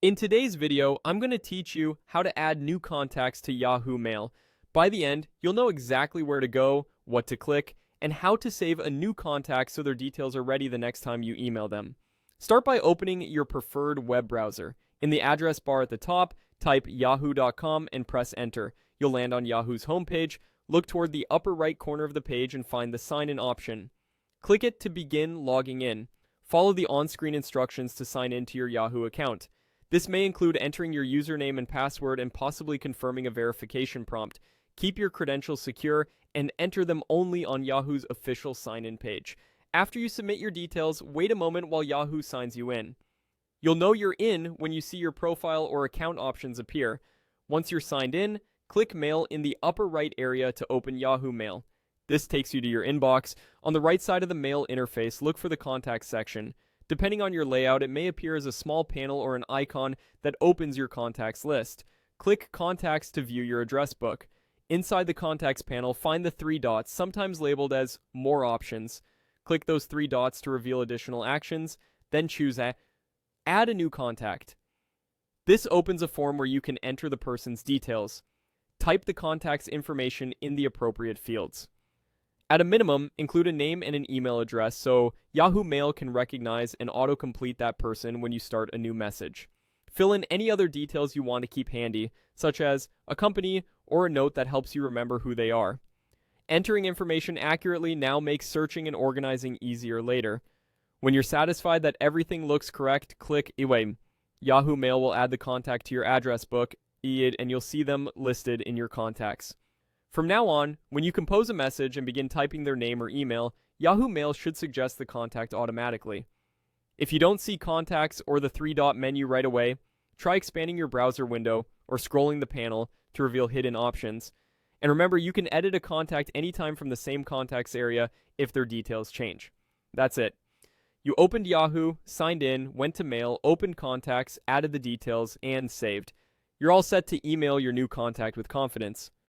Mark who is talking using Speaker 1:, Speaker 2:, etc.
Speaker 1: In today's video, I'm going to teach you how to add new contacts to Yahoo Mail. By the end, you'll know exactly where to go, what to click, and how to save a new contact so their details are ready the next time you email them. Start by opening your preferred web browser. In the address bar at the top, type yahoo.com and press enter. You'll land on Yahoo's homepage. Look toward the upper right corner of the page and find the sign in option. Click it to begin logging in. Follow the on-screen instructions to sign in to your Yahoo account. This may include entering your username and password and possibly confirming a verification prompt. Keep your credentials secure and enter them only on Yahoo's official sign-in page. After you submit your details, wait a moment while Yahoo signs you in. You'll know you're in when you see your profile or account options appear. Once you're signed in, click Mail in the upper right area to open Yahoo Mail. This takes you to your inbox. On the right side of the Mail interface, look for the Contacts section. Depending on your layout, it may appear as a small panel or an icon that opens your contacts list. Click Contacts to view your address book. Inside the Contacts panel, find the three dots, sometimes labeled as More Options. Click those three dots to reveal additional actions, then choose Add a New Contact. This opens a form where you can enter the person's details. Type the contact's information in the appropriate fields. At a minimum, include a name and an email address so Yahoo Mail can recognize and autocomplete that person when you start a new message. Fill in any other details you want to keep handy, such as a company or a note that helps you remember who they are. Entering information accurately now makes searching and organizing easier later. When you're satisfied that everything looks correct, click Away. Yahoo Mail will add the contact to your address book, and you'll see them listed in your contacts. From now on, when you compose a message and begin typing their name or email, Yahoo Mail should suggest the contact automatically. If you don't see contacts or the three-dot menu right away, try expanding your browser window or scrolling the panel to reveal hidden options. And remember, you can edit a contact anytime from the same contacts area if their details change. That's it. You opened Yahoo, signed in, went to Mail, opened contacts, added the details, and saved. You're all set to email your new contact with confidence.